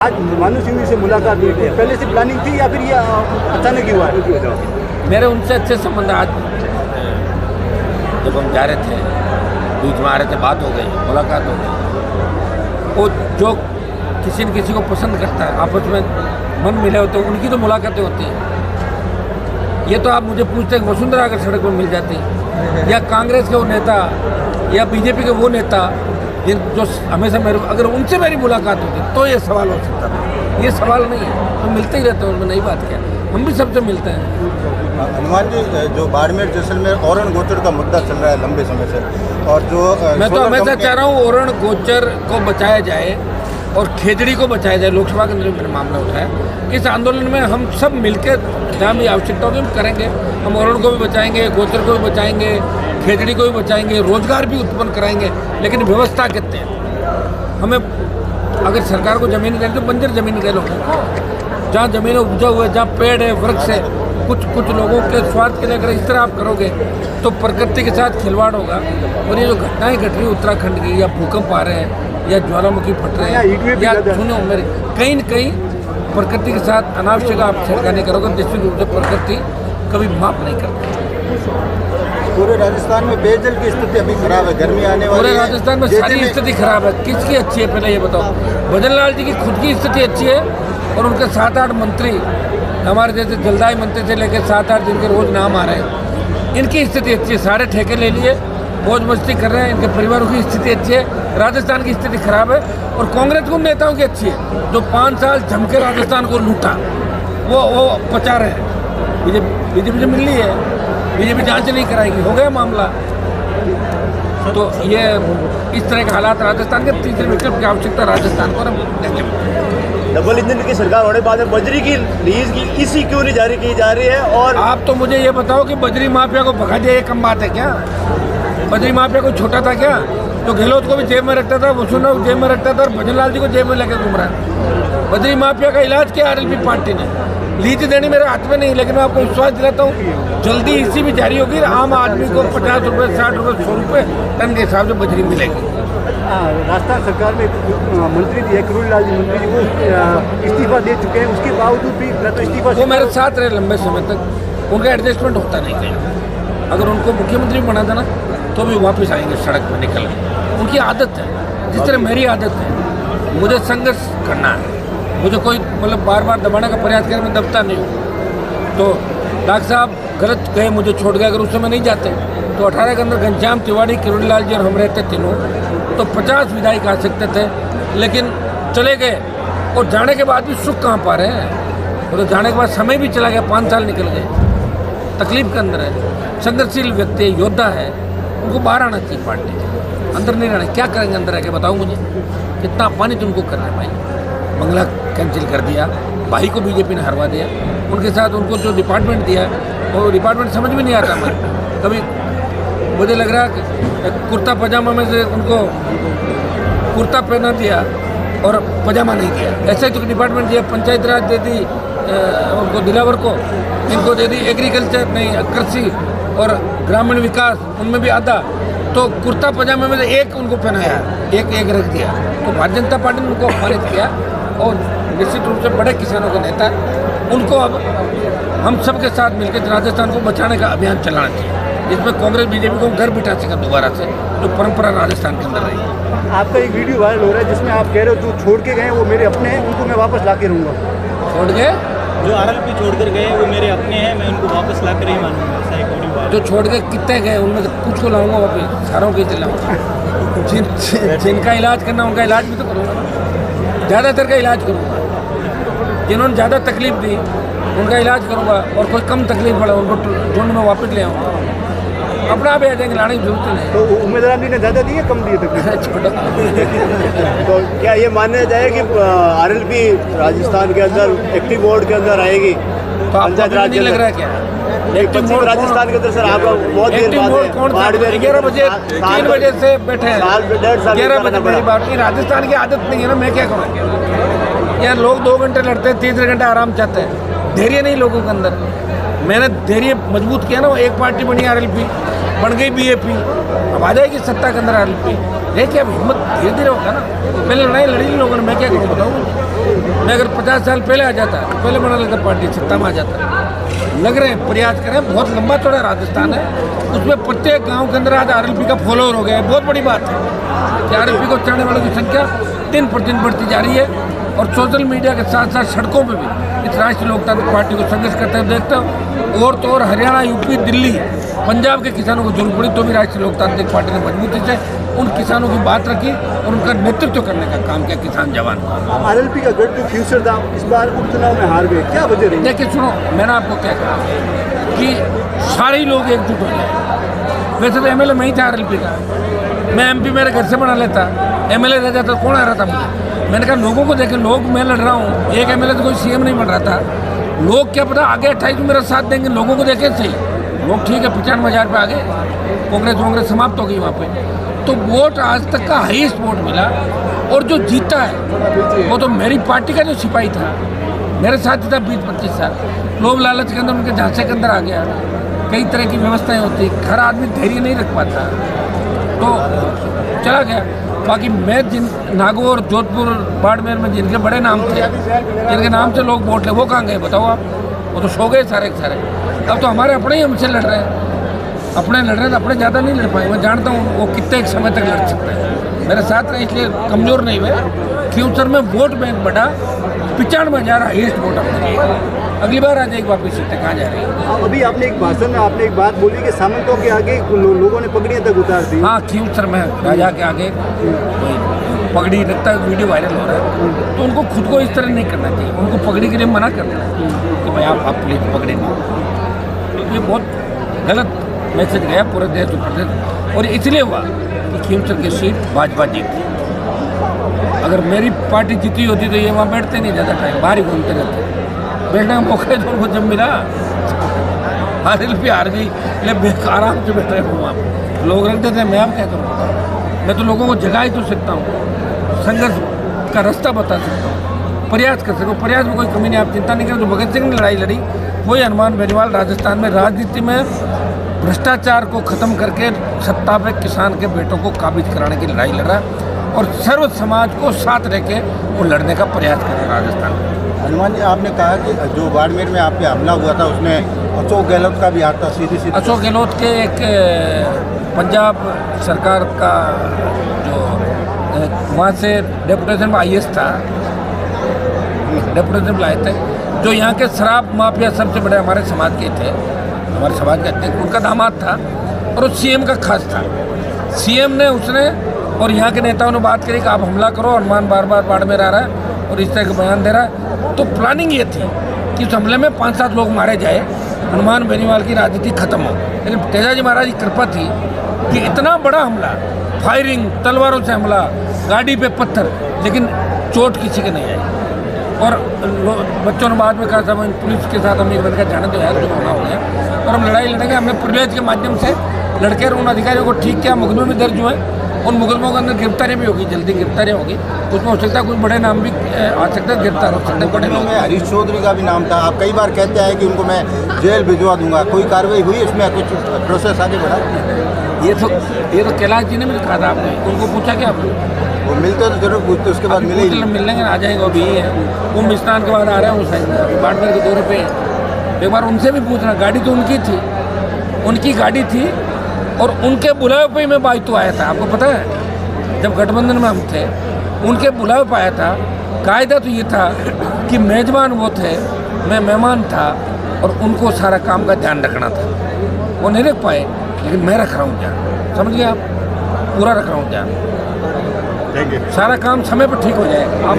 आज मानव सिंह से मुलाकात हुई थी, पहले से प्लानिंग थी या फिर ये अचानक ही हुआ है? मेरे उनसे अच्छे संबंध आज जब हम जा रहे थे, बीच में आ रहे थे, बात हो गई, मुलाकात हो गई। वो जो किसी न किसी को पसंद करता है, आपस में मन मिले होते हैं, उनकी तो मुलाकातें होती हैं। ये तो आप मुझे पूछते हैं वसुंधरा अगर सड़क पर मिल जाती या कांग्रेस के वो नेता या बीजेपी के वो नेता जिन जो हमेशा मेरे, अगर उनसे मेरी मुलाकात होती तो ये सवाल हो सकता था। ये सवाल नहीं है, तो मिलते ही रहते हैं, उनमें नई बात क्या, हम भी सबसे मिलते हैं। हनुमान जी, जो बाड़मेर जैसलमेर औरण गोचर का मुद्दा चल रहा है लंबे समय से, और जो मैं तो हमेशा चाह रहा हूँ औरण गोचर को बचाया जाए और खेजड़ी को बचाया जाए। लोकसभा के अंदर मैंने मामला उठाया। इस आंदोलन में हम सब मिलकर जहाँ भी आवश्यकता होगी हम करेंगे। हम औरण को भी बचाएंगे, गोचर को भी बचाएंगे, खेजड़ी को भी बचाएंगे, रोजगार भी उत्पन्न कराएंगे। लेकिन व्यवस्था कहते हैं हमें, अगर सरकार को जमीन दें तो बंजर जमीन दे लोगों को, जहाँ जमीन उपजा हुआ है, जहाँ पेड़ है, वृक्ष है। कुछ लोगों के स्वार्थ के लिए अगर इस तरह आप करोगे तो प्रकृति के साथ खिलवाड़ होगा। और ये जो घटनाएं घट रही उत्तराखंड की, या भूकंप आ रहे हैं, या ज्वालामुखी फट रहे हैं, या सुनो मेरे, कहीं न कहीं प्रकृति के साथ अनावश्यक आप छेड़खानी करोगे, निश्चित रूप से प्रकृति कभी माफ नहीं करती। पूरे राजस्थान में पेयजल की स्थिति अभी खराब है, गर्मी आने वाली है। पूरे राजस्थान में सारी स्थिति खराब है। किसकी अच्छी है पहले ये बताओ? भजन लाल जी की खुद की स्थिति अच्छी है और उनके 7-8 मंत्री, हमारे जैसे जलदाई मंत्री से लेकर 7-8 जिनके रोज नाम आ रहे हैं, इनकी स्थिति अच्छी है। सारे ठेके ले लिए, मौज मस्ती कर रहे हैं, इनके परिवारों की स्थिति अच्छी है। राजस्थान की स्थिति खराब है और कांग्रेस को नेताओं की अच्छी है, जो 5 साल जम के राजस्थान को लूटा, वो पचा रहे हैं। बीजेपी से मिल रही है, बीजेपी जांच नहीं कराएगी, हो गया मामला। तो ये इस तरह के हालात राजस्थान के, तीसरे विकल्प की आवश्यकता राजस्थान को डबल इंजन की सरकार होने के बाद में बजरी की लीज की इसी क्यों नहीं जारी की जा रही है? और आप तो मुझे ये बताओ कि बजरी माफिया को भगा दिया, ये कम बात है क्या? बजरी माफिया को छोटा था क्या? तो गहलोत को भी जेब में रखता था, वसुंधरा को जेब में रखता था, और भजन लाल जी को जेब में लेकर घूम रहा है। बजरी माफिया का इलाज किया आरएलपी पार्टी ने। लीज देनी मेरे हाथ में नहीं, लेकिन मैं आपको विश्वास दिलाता हूँ जल्दी इसी भी जारी होगी। आम आदमी को 50 रुपये, 60 रुपये, 100 रुपये टन के हिसाब से बजरी मिलेगी। राजस्थान सरकार में मंत्री जी है, किरोड़ीलाल जी मंत्री जी, वो इस्तीफा दे चुके हैं, उसके बावजूद भी मैं तो इस्तीफा, वो मेरे साथ रहे लंबे समय तक, उनका एडजस्टमेंट होता नहीं कहीं। अगर उनको मुख्यमंत्री बना देना तो भी वापस आएंगे सड़क पर निकल। उनकी आदत है, जिस तरह मेरी आदत है, मुझे संघर्ष करना है। मुझे कोई मतलब बार बार दबाने का प्रयास करे, मैं दबता नहीं हूँ। तो डॉक्टर साहब गलत गए, मुझे छोड़ गए, अगर उस समय नहीं जाते तो 18 के अंदर घनश्याम तिवारी, किरोड़ीलाल जी और हम रहते तीनों, तो 50 विधायक आ सकते थे। लेकिन चले गए और जाने के बाद भी सुख कहाँ पा रहे हैं? और तो जाने के बाद समय भी चला गया, 5 साल निकल गए, तकलीफ के अंदर है। संघर्षशील व्यक्ति है, योद्धा है, उनको बाहर आना चाहिए पार्टी, अंदर नहीं रहना। क्या करेंगे अंदर आके बताओ मुझे? कितना अपमानित उनको कर रहे हैं भाई। बंगला कैंसिल कर दिया, भाई को बीजेपी ने हरवा दिया, उनके साथ उनको जो डिपार्टमेंट दिया वो डिपार्टमेंट समझ में नहीं आता। मैं कभी मुझे लग रहा कि कुर्ता पजामा में से उनको कुर्ता पहना दिया और पजामा नहीं दिया। ऐसा ही तो डिपार्टमेंट दिया, पंचायत राज दे दी उनको, दिलावर को, इनको दे दी एग्रीकल्चर नहीं, कृषि और ग्रामीण विकास, उनमें भी आधा। तो कुर्ता पजामे में से एक उनको पहनाया, एक रख दिया। तो भारतीय जनता पार्टी ने उनको अपमानित किया और निश्चित रूप से बड़े किसानों के नेता, उनको अब हम सबके साथ मिलकर राजस्थान को बचाने का अभियान चलाना चाहिए, जिसमें कांग्रेस बीजेपी को घर बिठा सके दोबारा से, जो परंपरा राजस्थान के अंदर रही है। आपका एक वीडियो वायरल हो रहा है जिसमें आप कह रहे हो जो छोड़ के गए वो मेरे अपने हैं, उनको मैं वापस ला के रहूँगा। छोड़ गए जो आरएलपी छोड़ कर गए वो मेरे अपने हैं, मैं उनको वापस ला कर ही मानूंगा। ऐसा एक वीडियो जो छोड़ के कितने गए उनमें से कुछ को लाऊंगा वापस, सारों के लाऊंगा। जिनका इलाज करना उनका इलाज भी तो करूँगा, ज़्यादातर का इलाज करूँगा। जिन्होंने ज़्यादा तकलीफ दी उनका इलाज करूँगा, और कोई कम तकलीफ पड़ा उनको झुंड में वापस ले आऊँगा। अपना भी आ जाएंगे, लाने की जरूरत नहीं। तो उम्मीदवार ने ज़्यादा दिए कम दिए तकलीफ? छोटा। तो क्या ये माना जाए कि आरएलपी राजस्थान के अंदर एक्टिव मोड के अंदर आएगी? तो आपको नहीं लग रहा है क्या एक्टिव मोड राजस्थान के अंदर? सर आपका बहुत देर बाद 11 बजे 3 बजे से बैठे हैं, 11 बजे मेरी बात की। राजस्थान की आदत नहीं है ना, मैं क्या करूँगा यार? लोग 2 घंटे लड़ते हैं, 3 घंटे आराम चाहते हैं। धैर्य नहीं लोगों के अंदर। मैंने धैर्य मजबूत किया ना, एक पार्टी बनी आरएलपी, बन गई बीएपी, अब आ जाएगी सत्ता के अंदर आरएलपी। देखिए अब हिम्मत धीरे धीरे होगा ना। पहले लड़ाई लड़ी लोगों ने, मैं क्या करूँ बताऊँ? मैं अगर 50 साल पहले आ जाता तो पहले बना लेता, पार्टी सत्ता में आ जाता। लग रहे हैं, प्रयास करें, बहुत लंबा चौड़ा राजस्थान है, उसमें प्रत्येक गांव के अंदर आज आरएलपी का फॉलोअर हो गया है। बहुत बड़ी बात है कि आरएलपी को चाहने वालों की संख्या दिन पर दिन बढ़ती जा रही है। और सोशल मीडिया के साथ साथ सड़कों पर भी इस राष्ट्रीय लोकतांत्रिक पार्टी को संघर्ष करते हुए देखता हूँ। और तो और हरियाणा, यूपी, दिल्ली, पंजाब के किसानों को जरूरत पड़ी तो भी राष्ट्रीय लोकतांत्रिक पार्टी ने मजबूती से उन किसानों की बात रखी और उनका नेतृत्व करने का काम किया किसान जवान। आरएलपी का गढ़ जो फ्यूचर था इस बार उपचुनाव में हार गए, क्या वजह रही? देखिए सुनो, मैंने आपको क्या कहा कि सारे ही लोग एकजुट हो जाए। वैसे तो एमएलए मैं ही था आरएलपी का, मैं एमपी मेरे घर से बना लेता, एमएलए रह जाता तो कौन आ रहा था मुझे? मैंने कहा लोगों को देखे, लोग मैं लड़ रहा हूँ, एक एमएलए तो कोई सीएम नहीं बन रहा था। लोग क्या पता आगे 28 में मेरा साथ देंगे, लोगों को देखे सही। लोग ठीक है 95,000 पे आ गए, कांग्रेस समाप्त हो गई वहाँ पे। तो वोट आज तक का हाईएस्ट वोट मिला और जो जीता है वो तो मेरी पार्टी का जो सिपाही था, मेरे साथ ही था 20-25 साल। लोभ लालच के अंदर उनके झांसे के अंदर आ गया। कई तरह की व्यवस्थाएं होती, हर आदमी धैर्य नहीं रख पाता तो चला गया। बाकी मैं जिन नागौर, जोधपुर, बाड़मेर में जिनके बड़े नाम थे, जिनके नाम से लोग वोट ले, वो कहाँ गए बताओ आप? वो तो सो गए सारे के सारे। अब तो हमारे अपने ही हमसे लड़ रहे हैं, अपने लड़ रहे हैं तो अपने ज़्यादा नहीं लड़ पाए। मैं जानता हूँ वो कितने एक समय तक लड़ सकते हैं, मेरे साथ रहे इसलिए कमज़ोर नहीं हुए। फ्यूचर में वोट बैंक बढ़ा, 95,000 हाईएस्ट वोट अपने। अगली बार आ जाएगी वापस सीटें, कहाँ जा रही है? अभी आपने एक भाषण में आपने एक बात बोली कि सामंतों के आगे लोगों ने पगड़ियाँ तक उतार दी। हाँ, फ्यूचर में राजा के आगे कोई पगड़ी रखता है, वीडियो वायरल हो रहा है, तो उनको खुद को इस तरह नहीं करना चाहिए। उनको पगड़ी के लिए मना करना है कि भाई आप प्लीज पगड़ी नहीं। ये बहुत गलत मैसेज गया पूरे देश प्रदेश। और इसलिए हुआ कि फ्यूचर की सीट भाजपा जीती। अगर मेरी पार्टी जीती होती तो ये वहाँ बैठते नहीं ज़्यादा टाइम, बाहर ही घूमते रहते। बैठने का मौका तो उनको जब मिला, आरएलपी हार गई, ले आराम से बैठे हूँ वहाँ पर। लोग रखते थे, मैं अब क्या करूँ? मैं तो लोगों को जगा ही तो सकता हूँ, संघर्ष का रास्ता बता सकता हूँ, प्रयास कर सकता हूँ। प्रयास में कोई कमी नहीं, आप चिंता नहीं करें। जो भगत सिंह ने लड़ाई लड़ी वही हनुमान बेनीवाल राजस्थान में राजनीति में भ्रष्टाचार को ख़त्म करके सत्ता पे किसान के बेटों को काबिज कराने की लड़ाई लड़ा और सर्व समाज को साथ रह के वो लड़ने का प्रयास कर रहा राजस्थान में। हनुमान जी, आपने कहा कि जो बाड़मेर में आप पे हमला हुआ था उसमें अशोक गहलोत का भी हाथ था, सीधी अशोक गहलोत के एक पंजाब सरकार का जो वहाँ से डेपुटेशन IAS था, डेपुटेशन लाए थे, जो यहाँ के शराब माफिया सबसे बड़े हमारे समाज के थे, हमारे समाज के अध्यक्ष, उनका दामाद था और वो सीएम का खास था। सीएम ने उसने और यहाँ के नेताओं ने बात करी कि आप हमला करो, हनुमान बार बार बाड़मेर आ रहा है और इस तरह का बयान दे रहा है। तो प्लानिंग ये थी कि उस हमले में 5-7 लोग मारे जाए, हनुमान बेनीवाल की राजनीति खत्म हो। लेकिन तेजाजी महाराज की कृपा थी कि इतना बड़ा हमला, फायरिंग, तलवारों से हमला, गाड़ी पे पत्थर, लेकिन चोट किसी के नहीं आई। और बच्चों ने बाद में कहा था पुलिस के साथ हम एक लड़का जाने दो यार, जो होना हो गया, और हम लड़ाई लड़ेंगे। हमने प्रिविलेज के माध्यम से लड़के और उन अधिकारियों को ठीक किया, मुकदमे भी दर्ज हुए, उन मुकदमों के अंदर गिरफ्तारी भी होगी, जल्दी गिरफ्तारी होगी। उसमें हो सकता है कुछ बड़े नाम भी आ सकते हैं, गिरफ्तार हो सकते हैं बड़े लोग। में हरीश चौधरी का भी नाम था, आप कई बार कहते हैं कि उनको मैं जेल भिजवा दूंगा, कोई कार्रवाई हुई इसमें, कुछ प्रोसेस आगे बढ़ा? ये तो कैलाश जी ने भी कहा था, आपने उनको पूछा क्या? वो मिलते तो जरूर पूछते, उसके बाद मिले ही मिलने के आ जाएंगे। अभी है कुंभ स्नान के बाद आ रहे हैं, उस बाड़मेर के दौरे पे एक बार उनसे भी पूछना। गाड़ी तो उनकी थी, उनकी गाड़ी थी और उनके बुलावे पे मैं बाइतू आया था। आपको पता है जब गठबंधन में हम थे, उनके बुलावे पे आया था। कायदा तो ये था कि मेजबान वो थे, मैं मेहमान था और उनको सारा काम का ध्यान रखना था। वो नहीं रख पाए, लेकिन मैं रख रहा हूँ ध्यान, समझ गए आप? पूरा रख रहा हूँ ध्यान, सारा काम समय पर ठीक हो जाएगा। आप